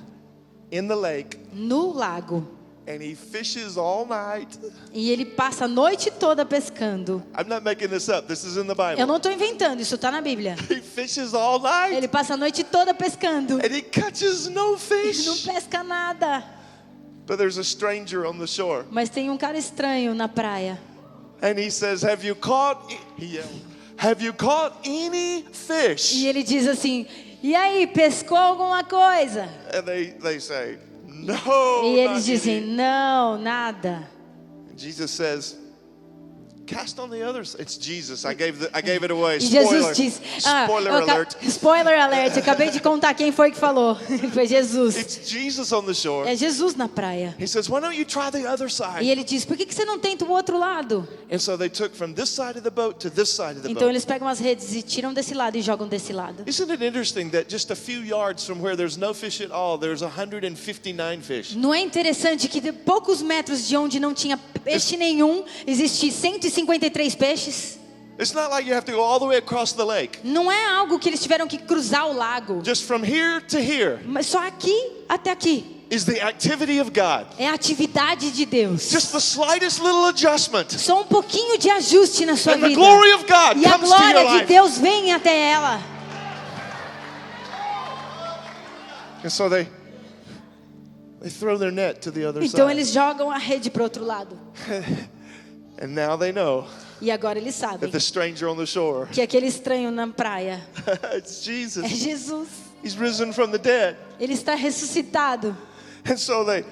in the lake, no lago, and he fishes all night. e ele passa a noite toda pescando. I'm not making this up. This is in the Bible. Eu não estou inventando, isso está na Bíblia. He fishes all night Ele passa a noite toda pescando. and he catches no Não fish. pesca nada. But there's a stranger on the shore, Mas tem um cara estranho na praia. and he says, "Have you caught?" He yelled, "Have you caught any fish?" E ele diz assim: e aí, pescou alguma coisa? And they say, "No." E eles not dizem: any." não, nada. And Jesus says, "Cast on the others." It's Jesus. I gave it away. E Jesus diz: Spoiler alert. Spoiler alert, eu acabei de contar quem foi que falou. Foi Jesus. It's Jesus on the shore. É Jesus na praia. He says, "Why don't you try the other E side?" ele diz: por que você não tenta o outro lado? And so they took from this side of the boat to this side of the Então boat. eles pegam as redes e tiram desse lado e jogam desse lado. Isn't it interesting that just a few yards from where there's no fish at all, there's 159 fish? Não é interessante que de poucos metros de onde não tinha peixe nenhum, existe 153 peixes? It's not like you have to go all the way across the lake. Não é algo que eles tiveram que cruzar o lago. Just from here to here Mas só aqui até aqui. is the activity of God. É a atividade de Deus. Just the slightest little adjustment. Só um pouquinho de ajuste na sua And the vida. glory of God E a comes to your glória de life. Deus vem até ela. And so they throw their net to the other Então side. eles jogam a rede para o outro lado. And now they know E agora eles sabem that the stranger on the shore, que aquele estranho na praia it's é Jesus. Jesus. He's risen from the dead. Ele está ressuscitado. And so they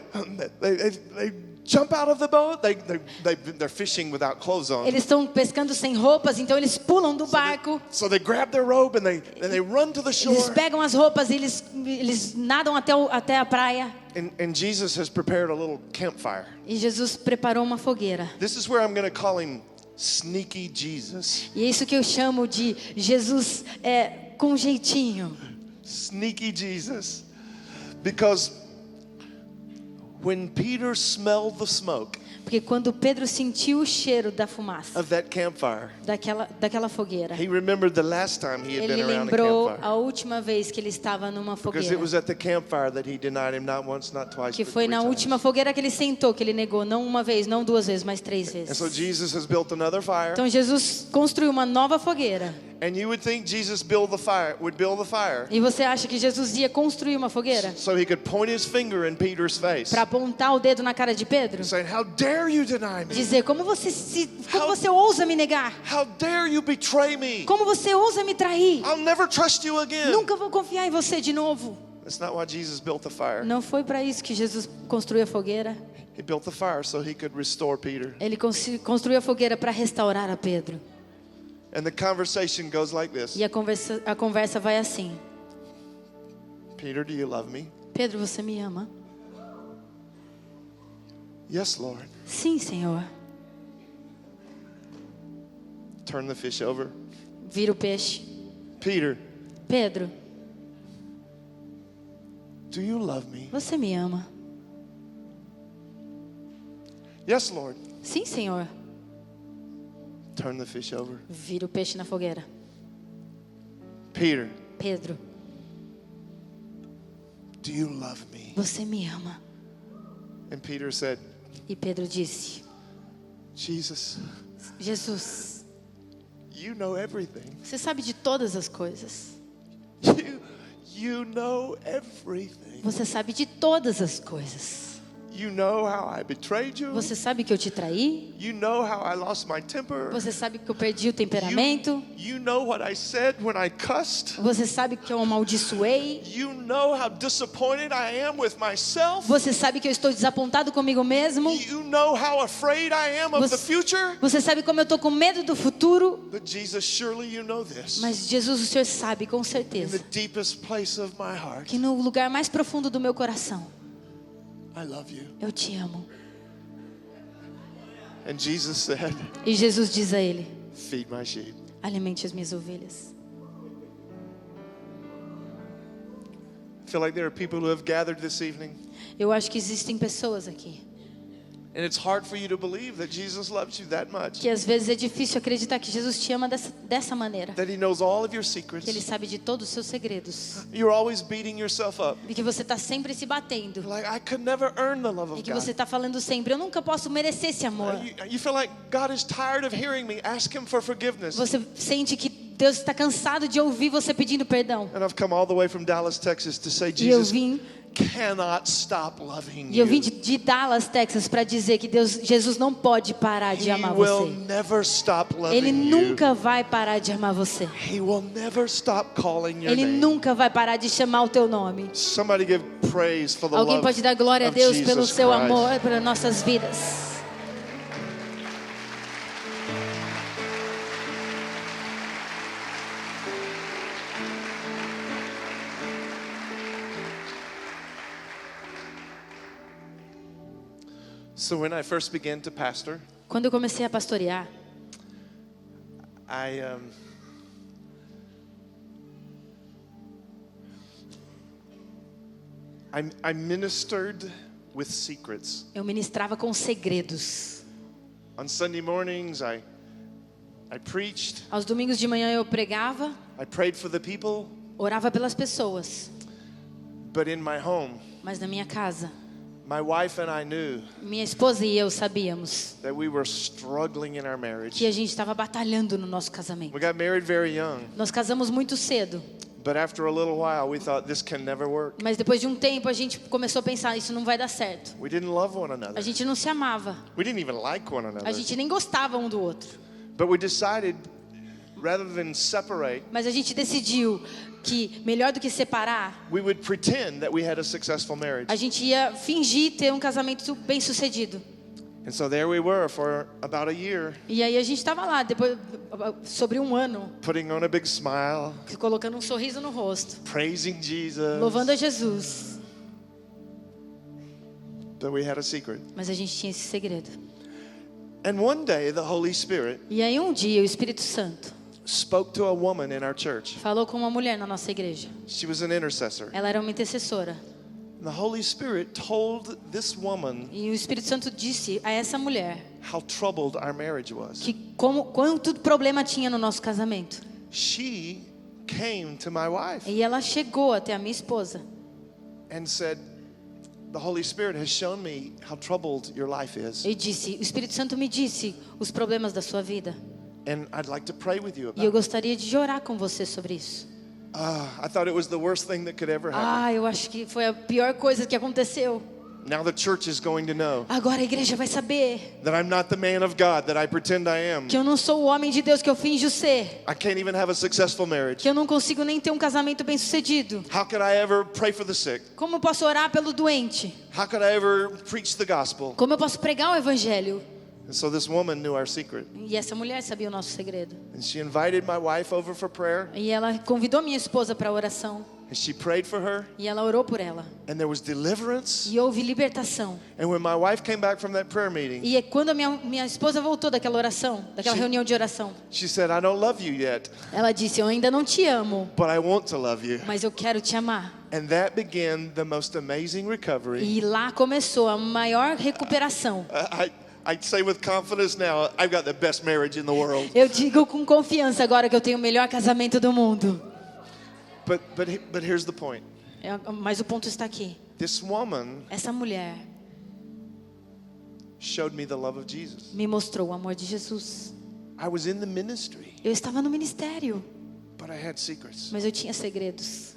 jump out of the boat. They're fishing without clothes on. Eles estão pescando sem roupas, então eles pulam do barco. So they grab their robe and they run to the Eles shore. pegam as roupas e eles nadam até a praia. And Jesus has prepared a little campfire. E Jesus preparou uma fogueira. This is where I'm going to call him Sneaky Jesus. E é isso que eu chamo de Jesus com jeitinho. Sneaky Jesus. Because when Peter smelled the smoke Porque quando Pedro sentiu o cheiro da fumaça, of that campfire, daquela fogueira, he remembered the last time he had ele been around a lembrou campfire. a última vez que ele estava numa Because fogueira. it was at the campfire that he denied him not once, not twice, Que but foi 3 na times. última fogueira que ele sentou, que ele negou, não uma vez, não 2 vezes, mas 3 And so vezes. Jesus has built another fire. Então Jesus construiu uma nova fogueira. And you would think Jesus would build the fire E você acha que Jesus ia construir uma fogueira so he could point his finger in Peter's face, para apontar o dedo na cara de Pedro? saying, "How dare you deny me? Dizer, como você ousa me negar? How dare you betray me? Como você ousa me trair? I'll never trust you again." Nunca vou confiar em você de novo. That's not why Jesus built the fire. Não foi para isso que Jesus construiu a fogueira. He built the fire so he could restore Peter. Ele construiu a fogueira para restaurar a Pedro. And the conversation goes like this. E a conversa vai assim: Peter, do you love me? Pedro, você me ama? Yes, Lord. Sim, Senhor. Turn the fish over. Vira o peixe. Peter, Pedro, do you love me? você me ama? Yes, Lord. Sim, Senhor. Turn the fish over. Vira o peixe na fogueira. Peter, Pedro, do you love me? você me ama? And Peter said, E Pedro disse: Jesus, Jesus, you know everything. você sabe de todas as coisas. You know everything. Você sabe de todas as coisas. You know how I betrayed you. Você sabe que eu te traí. You know how I lost my temper. Você sabe que eu perdi o temperamento. You know what I said when I cussed. Você sabe que eu amaldiçoei. You know how disappointed I am with myself. Você sabe que eu estou desapontado comigo mesmo. You know how afraid I am of the future. Você sabe como eu estou com medo do futuro. But Jesus, surely you know this. Mas Jesus, o Senhor sabe com In certeza the deepest place of my heart, que no lugar mais profundo do meu coração, I love you. eu te amo. And Jesus said, E Jesus diz a ele: feed my sheep. alimente as minhas ovelhas. I feel like there are people who have gathered this evening, Eu acho que existem pessoas aqui and it's hard for you to believe that Jesus loves you that much, que às vezes é difícil acreditar que Jesus te ama dessa maneira. that he knows all of your Que Ele secrets. sabe de todos os seus segredos. You're always beating yourself up. E que você está sempre se batendo. Like, I could never earn the love E of que God. você está falando sempre: eu nunca posso merecer esse amor. You feel like God is tired of hearing me. Ask him for forgiveness. Você sente que Deus está cansado de ouvir você pedindo perdão. And I've come all the way from Dallas, Texas to say E eu Jesus vim cannot stop loving E eu vim you. de Dallas, Texas, para dizer que Jesus não pode parar de He amar will você. never stop loving Ele you. nunca vai parar de amar você. He will never stop calling your Ele name. nunca vai parar de chamar o teu nome. Somebody give praise for the Alguém love pode dar glória a of Deus Jesus pelo seu Christ. amor, pelas nossas vidas. So when I first began to pastor, Quando eu comecei a pastorear, I ministered with secrets. eu ministrava com segredos. On Sunday mornings, I preached. Aos domingos de manhã eu pregava, I prayed for the people. orava pelas pessoas. But in my home, Mas na minha casa, my wife and I knew minha esposa e eu sabíamos that we were struggling in our marriage. que a gente estava batalhando no nosso casamento. We got married very young, Nós casamos muito cedo, but after a little while we thought this can never work. mas depois de um tempo a gente começou a pensar, isso não vai dar certo. We didn't love one A another. gente não se amava, We didn't even like one a another. gente nem gostava um do outro. But we decided, rather than separate, Mas a gente decidiu que melhor do que separar, we would pretend that we had a successful marriage. a gente ia fingir ter um casamento bem-sucedido. And so there we were for about a year, E aí a gente estava lá, depois sobre um ano, putting on a big smile, colocando um sorriso no rosto, praising Jesus. louvando a Jesus. But we had a secret. Mas a gente tinha esse segredo. And one day the Holy Spirit E aí um dia o Espírito Santo spoke to a woman in our church. falou com uma mulher na nossa igreja. She was an intercessor. Ela era uma intercessora. And the Holy Spirit told this woman E o Espírito Santo disse a essa mulher how troubled our marriage was. que quanto problema tinha no nosso casamento. She came to my wife E ela chegou até a minha esposa and said, the Holy Spirit has shown me how troubled your life is, e disse: o Espírito Santo me disse os problemas da sua vida. and I'd like to pray with you E eu about it. gostaria de orar com você sobre isso. I thought it was the worst thing that could ever happen. Eu acho que foi a pior coisa que aconteceu. Now the church is going to know Agora a igreja vai saber that I'm not the man of God that I pretend I am. que eu não sou o homem de Deus que eu finjo ser. I can't even have a successful marriage. Que eu não consigo nem ter um casamento bem-sucedido. How could I ever pray for the sick? Como eu posso orar pelo doente? How could I ever preach the gospel? Como eu posso pregar o evangelho? And so this woman knew our secret. E essa mulher sabia o nosso segredo. And she invited my wife over for prayer. E ela convidou minha esposa para a oração. And she prayed for her. E ela orou por ela. And there was deliverance. E houve libertação. And when my wife came back from that prayer meeting, E quando a minha esposa voltou daquela oração, daquela reunião de oração, she said, I don't love you yet, ela disse: eu ainda não te amo, but I want to love you. mas eu quero te amar. And that began the most amazing recovery. E lá começou a maior recuperação. I say with confidence now, I've got the best marriage in the world. Eu digo com confiança agora que eu tenho o melhor casamento do mundo. But here's the point. Mas o ponto está aqui. This woman Essa mulher showed me the love of Jesus. me mostrou o amor de Jesus. I was in the ministry, Eu estava no ministério, but I had secrets. mas eu tinha segredos.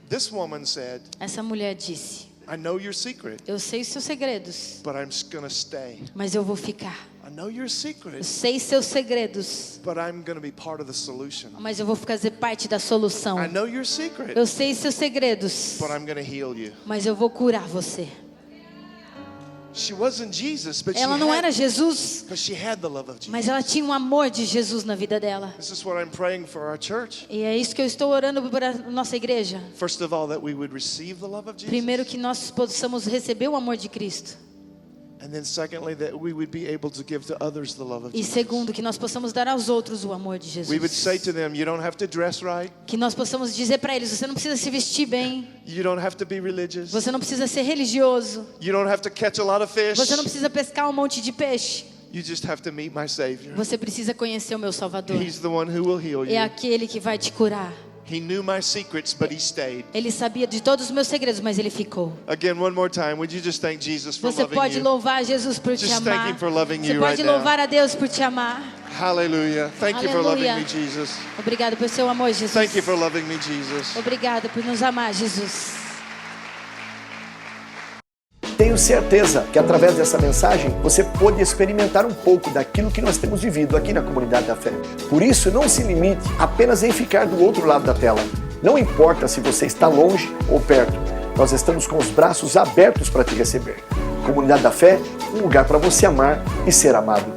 This woman said, Essa mulher disse: I know your secret, eu sei os seus segredos, but I'm gonna stay. mas eu vou ficar. I know your Eu secret, sei seus segredos, but I'm gonna be part of the solution. mas eu vou fazer parte da solução. I know your secret, Eu sei seus segredos, but I'm gonna heal you. mas eu vou curar você. She wasn't Jesus, but Ela não era Jesus, she had the love of Jesus. mas ela tinha um amor de Jesus na vida dela. This is what I'm praying for our church. E é isso que eu estou orando para a nossa igreja. First of all, that we would receive the love of Jesus. Primeiro, que nós possamos receber o amor de Cristo. And then secondly, that we would be able to give to others the love of E Jesus. segundo, que nós possamos dar aos outros o amor de We would say Jesus. to them, you don't have to dress right. Que nós possamos dizer para eles: você não precisa se vestir bem, You don't have to be religious. você não precisa ser religioso, You don't have to catch a lot of fish. você não precisa pescar um monte de peixe. You just have to meet my Savior. Você precisa conhecer o meu Salvador. He's the one who will heal É you. aquele que vai te curar. He knew my secrets, but he stayed. Ele sabia de todos os meus segredos, mas ele ficou. Again, one more time, would you just thank Jesus for Você loving pode you? louvar Jesus por te Just thank amar. him for loving Você you pode right now. louvar a Deus por te amar. Hallelujah. Thank you for loving Aleluia. me, Jesus. Obrigado pelo seu amor, Jesus. Thank you for loving me, Jesus. Obrigado por nos amar, Jesus. Tenho certeza que através dessa mensagem você pôde experimentar um pouco daquilo que nós temos vivido aqui na Comunidade da Fé. Por isso, não se limite apenas em ficar do outro lado da tela. Não importa se você está longe ou perto, nós estamos com os braços abertos para te receber. Comunidade da Fé, um lugar para você amar e ser amado.